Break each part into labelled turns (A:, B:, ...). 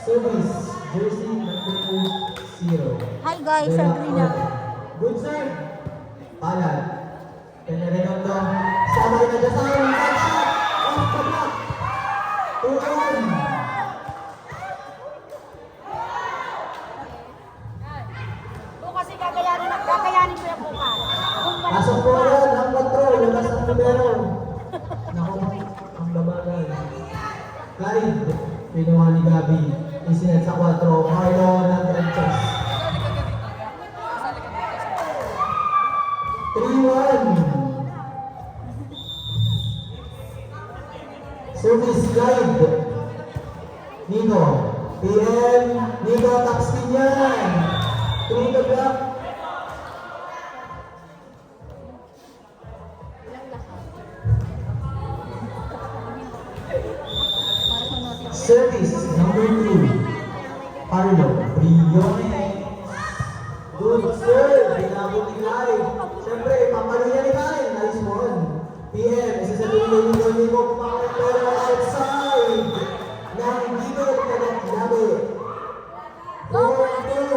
A: Service, jersey number 0.
B: Hi guys, Sabrina.
A: Good serve. Palad. Redondo. Sama rin na dyan sa akin. Bad shot. Off the block. 2-1.
B: Kasi kakayanin ko yung bukas.
A: Pasok po yan. Ang control. Labas ang numero. Naku, ang babagay. Clyde. Pinuha ni Gabi. Isinet sa 4. Carlo Nagranchas. 3-1. Service Clyde. Nico. PM. Nico Tapskin yan. 3 the block. Service number 2. Carlo Briones. Good serve. Binabot ni Clyde. Siyempre, papaluya ni Clyde. Nice one. PM. Isasabihin ni Nico pero outside. Nang gigil ka na Gabi. 4-2.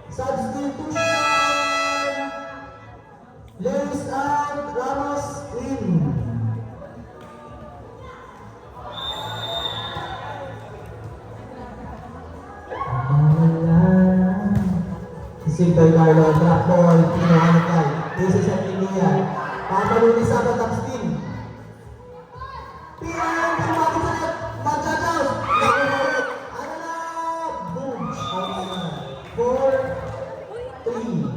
A: Substitution. Lewis and Ramos in. Simple Carlo, drop ball, pinahanapay. This is an India. Papalo ni Saba Tapskin. PM, pinapakit sa net. Machachaos. Nakulit. Ano na? Boom. 4-3.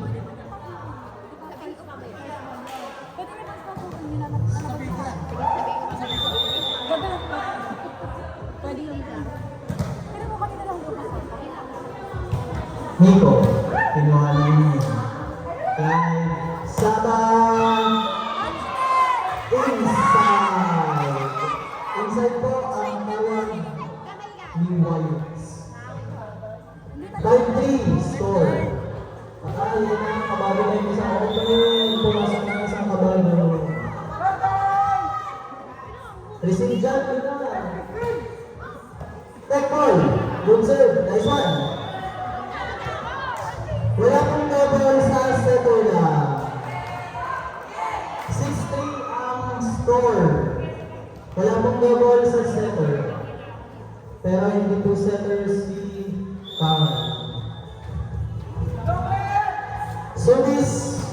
A: Nico, kinuha ni Clyde. Saba. Inside. Inside po ang tawag ni Wilds. 5-3 score. Yan ang kabado na yung isang open. Pumasok na isang kabado. Receive dyan, yun na. Tech ball. Good serve. Nice one. Wala pong double sa Setola. 6-3 ang score. Wala pong double sa setter. Pero hindi po setter si Kaman. Service.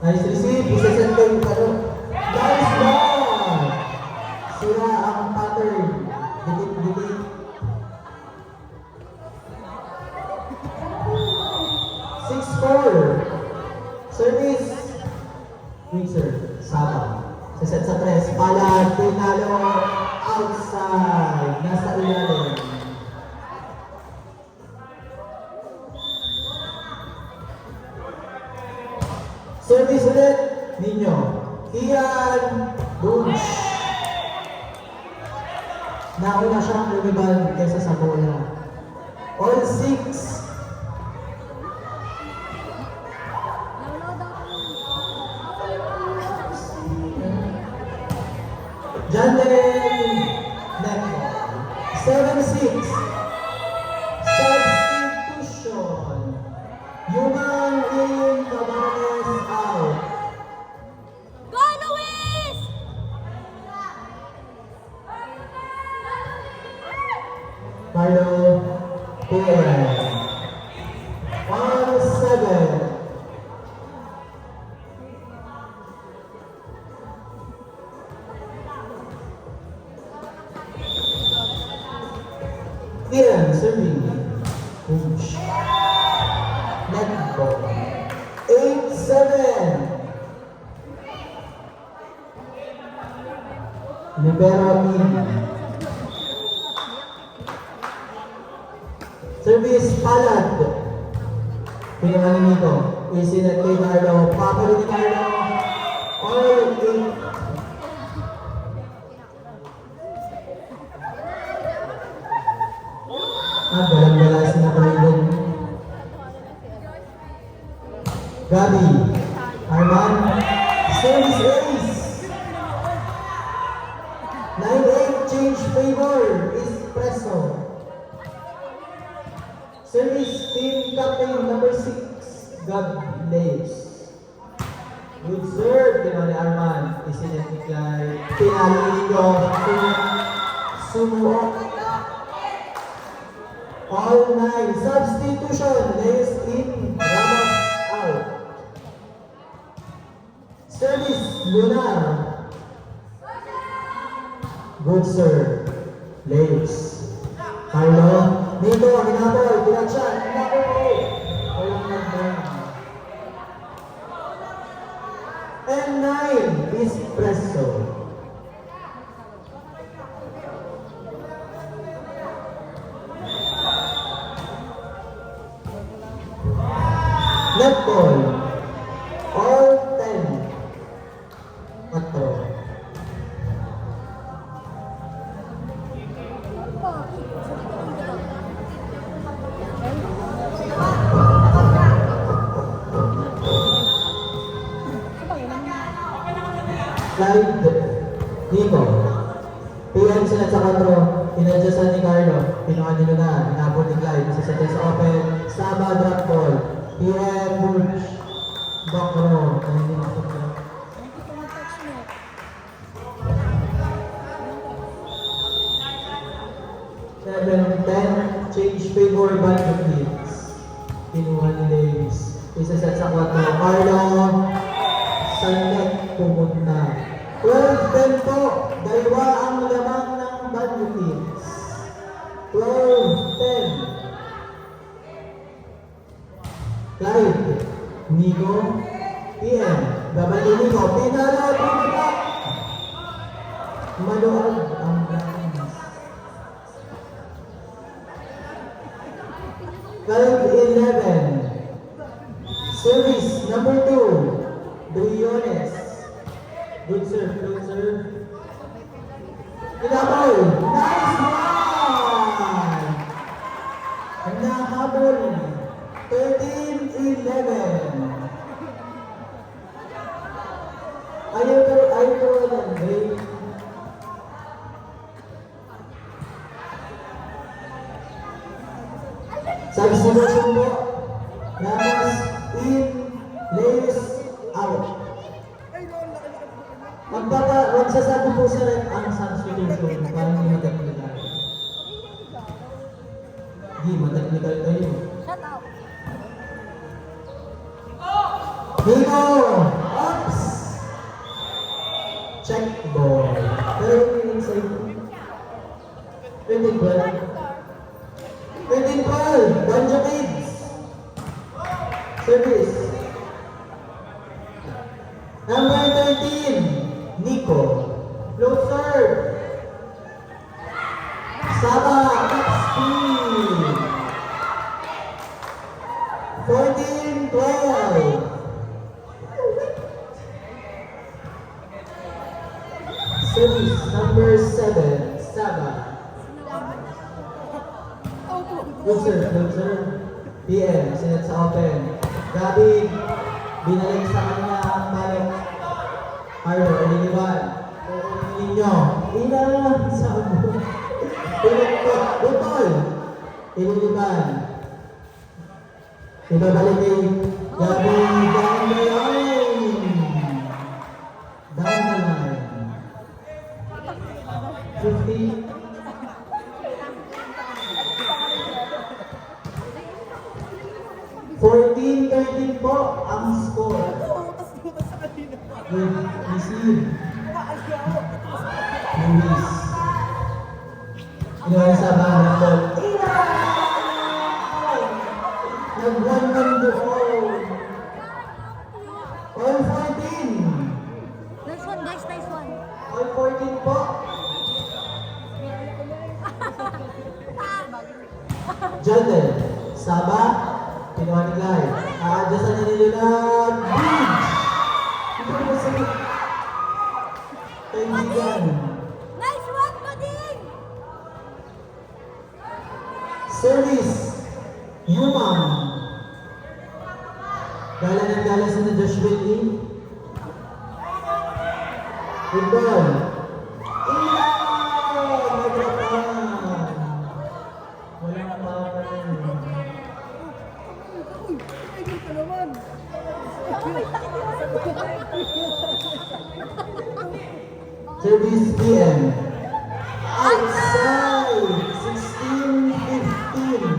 A: Nice receive. Isa-set ko yung kano. Nice ball. Sira ang pattern. Dikit-dikit. 6-4. Service. Mixer. Saba. Set sa 3. Palad. Pinalo. Outside. Nasa ilalim. Service ulit. Ninyo. Ian. Bunch. Nauna siyang lumiban kaysa sa bola. All 6. Janden Netball. 7-6. Substitution. Yuman in Cabanes out.
B: Go, Luis!
A: Carlo Perez. 1-7. Ian serving. Push. Netball. 8-7. Libero in. Service Palad. Pinangalan nito. Isinet kay Carlo. Papalo ni Carlo. All 8. Balang-bala si Napoleon. Gabi. Arman. Service ace. 9-8 change favor. Service team captain number 6, Gab Leves. Good serve, kinuha ni Arman. Isinet ni Clyde. Pinalo nito. Sumuot. All 9. Substitution. Leves in. Ramos out. Service, Lunar. Good serve. Leves. Carlo. Nito, hinabol. Pinatsan. Hinabol. Walang nag-9. And 9 is Presso. Left ball. All 10. Matro. Clyde, Nico. PM sila sa 4. Inadyasan ni Carlo. Pinuha ni Luna. Hinabol ni Clyde. Isa sa open. Saba, drop ball. PM, Burch. Back row. Ano yung mga pagka? Seven, 10. Change favor by the kids. Pinuha ni Davis. Isa sa 4. Carlo. Sanet pumunta. 12-10 po. Dalawa ang lamang ng Banyo Kids. 12-10. Clyde. Nico. PM. Babalik ni Nico. Pinalo. Pinalo. Maluag ang Banyo. 12-11. Service number 2. Briones. Good serve, good serve. Kinabol. Nice one! Nahabol. 13-11. Ayaw ko lang, break. Substitution po. Ramos in, Leis out. Magsasabi po sa rin ang substitution para hindi matechnical. Hindi, matechnical tayo.
B: Shut up.
A: Nico! Ops! Check ball. Pero yung inside. 20 ball. 20 ball! Banjo Kids! Service. Number 13, Nico. Low serve. Saba, top speed. 14-12. Service number 7, Saba. Good serve, good serve. PM, sinet sa open. Gabi, binalik sa kanya ang balik. Carlo, ililiban. Uunin nyo. Ilan sa mo. Pinagpot. Butol. Ililiban. Ibabalik kay Gabi. Down the line. Down the line. 50. 14-13 po ang score. With receive. Luis. Inuwan sa bawang ball. Nag-1 man doon. All 14.
B: Nice one, guys. Nice one.
A: All 14 po. Jaldel. Saba. Pinuha ni Clyde. Aadyasan niya nila na Bridge. Ito na sa kaibigan.
B: Nice one, Bading!
A: Service. Yumam. Gala ng gala sa na Josh Whitley. Good ball. Nagrapan. Walang pa rin. Outside! 16-15.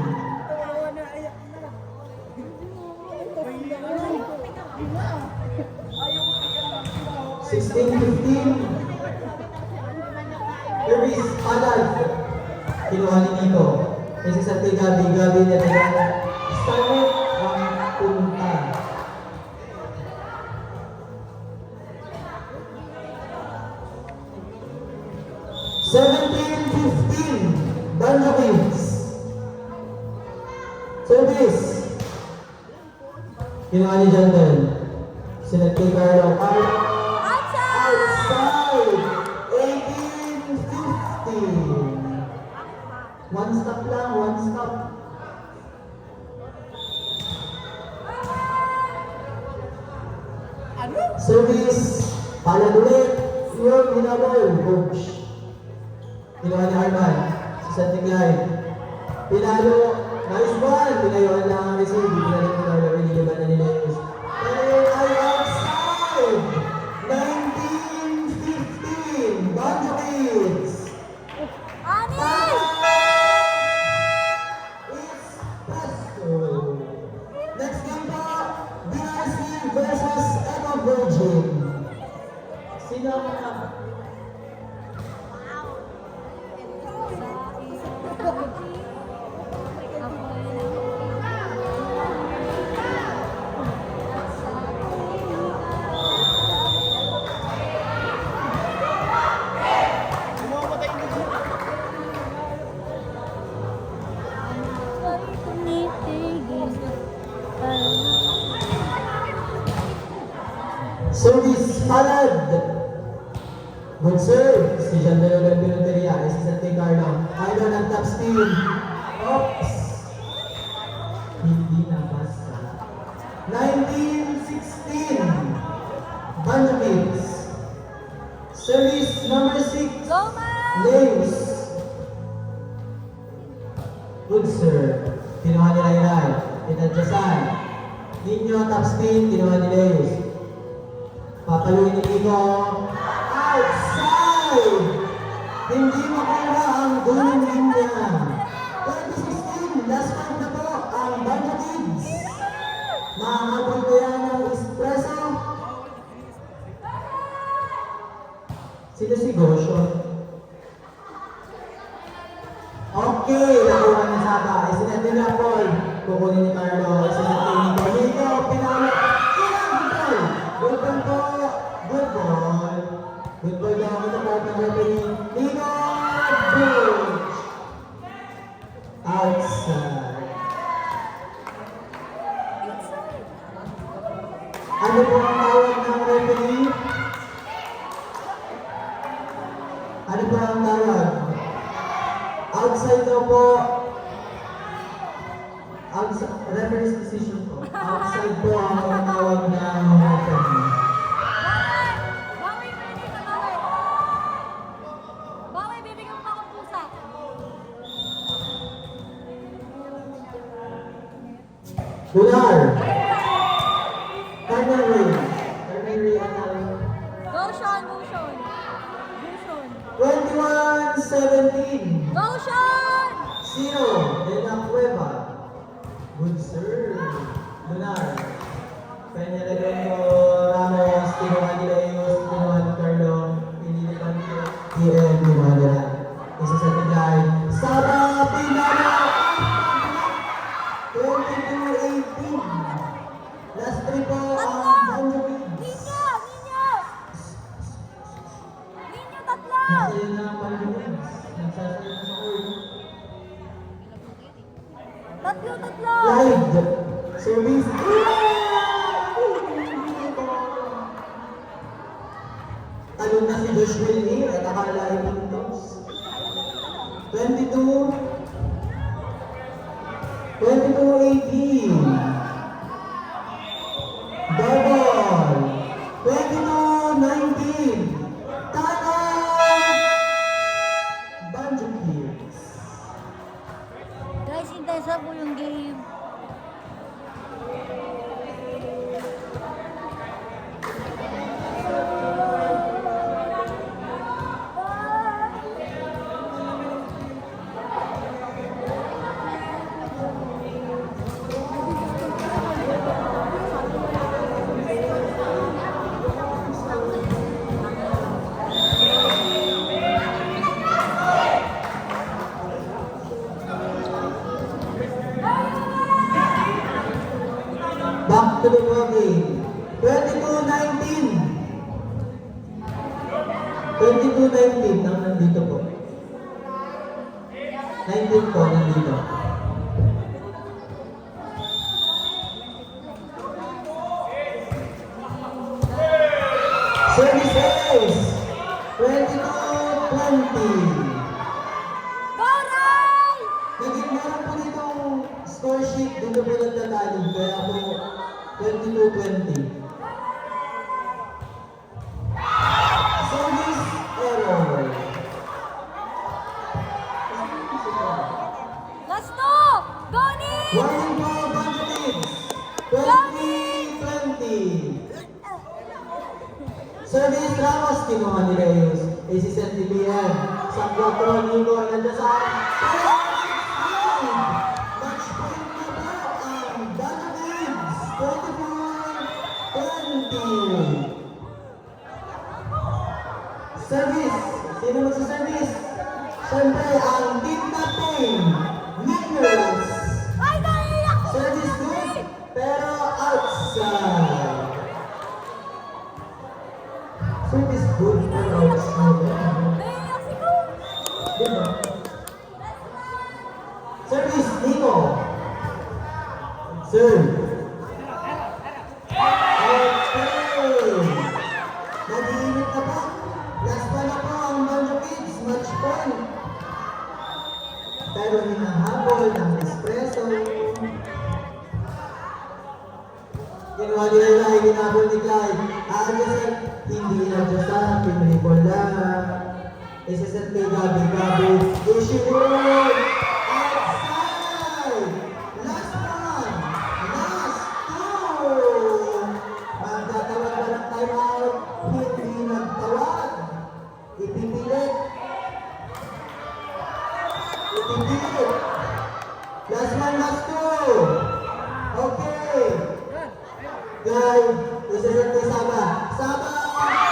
A: 16-15. Luis, Palad. Kinuha ni Nico. Kasi sa kay Gabi, Gabi na nila. Start ang punta. Seventeen, 15. Banda Wings. Service. Kinuha ni Jandel. Sinat kay Carlo. Outside! 18-15. One stop lang, one stop. Service, palad ulit. Yun, hinabol, coach. Ginawa ni Arman, si Santiglay. Pinalo, nice one. Pinayuan lang ang receive. Pinalik ni Carlo, piniliban na nila yung pero ay outside! 19-15. Banda Kids.
B: Anis!
A: It's Presto. Next game po, DRC versus Evo Virgin. Sino ang mga... Service Palad. Good serve. Si Jean Delogan Pinuteria. Si Sante Carlo. Carlo ng top spin. Oops. Hindi na basta. 19-16. Banda Kids. Service number 6.
B: Go, man!
A: Lames. Good serve. Kinuha ni Rayray. Pinadyasan. Ninyo top spin. Kinuha ni Lames. Papaluin ni Nico. Outside! Hindi makuha ang duling linya. 2016, last time na po ang Banda Kids. Makakabol ko yan ng espresso. Sino si Gosho? Okay, nakuha ni Saba. Isinati na Paul. Kukunin ni Carlo. Isinati ni Nico. Nico, pinalo. Good ball po. Good ball. Good ball daw ang itapot ng referee. Nico Burch. Outside. Ano po ang tawag ng referee? Ano po ang tawag? Outside daw po. Outside. Referee's decision po. Outside po ang tawag ng referee.
B: Bawi, pwede ka bawi. Bawi, bibigyan mo akong pusa.
A: Lunar. Carmen Ray. Carmen Ray ang tawag.
B: Go, Sean, go, Sean. Go, Sean.
A: 21-17.
B: Go, Sean!
A: Sino de la Cueva. Good serve. Lunar. Peña Redondo, Ramos, kinuha ni Leos, kinuha ni Carlo, pinilipan ni TM, kinuha nila. Isa sa tigay. Sara Pinano! 22-18. Last three po ang Banda Kids.
B: Ninyo! Ninyo! Ninyo, tatlo!
A: Nasa'yo na ang Banda Kids. Nagsasaya na sa court.
B: Tatlo, tatlo!
A: Live. Service. Talon na si Josh Willie at akala ay puntos. 22. 22-18. Double. 22-19. Tanong! Banda Kids.
B: Guys, intensa po yung game.
A: to the bogey. 22-19. 22-19 ang nandito po. 19 po nandito. Services! 22-20.
B: Goray!
A: Naging meron po ditong score sheet, dito po nagtatalog, kaya po 22-20. Service error.
B: Last two! Goni!
A: Warning po, Banja Kids. 20-20. Service Ramos, kinuha ni Reyes. AC Santilian. Sa 4, Nico, nandiyan sa match point na po ang Banja Kids. 24-20. Service. Sino magsa-service? Siyempre, ang team natin, Nickers.
B: Ay, naiiyak ko!
A: Service good, pero outside. Service good, pero outside.
B: Naiiyak si Coach!
A: Diba? Service, Nico. Serve. Okay. Nag-iinit na po. Last pa na po ang Banja Kids, match point. Pero hinahabol ng espresso. Kinuha ni Eli, hinabol ni Clyde. Aadyasan, hindi inadyasan, pinripol lang. Isaset kay Gabi, issue goal! Outside! Last one! Last two! Magtatawag na ng timeout, hindi nagtawag. Ipipilit. Ipipilit. Last one, last two! Okay! Guys, isaset kay Saba. Saba!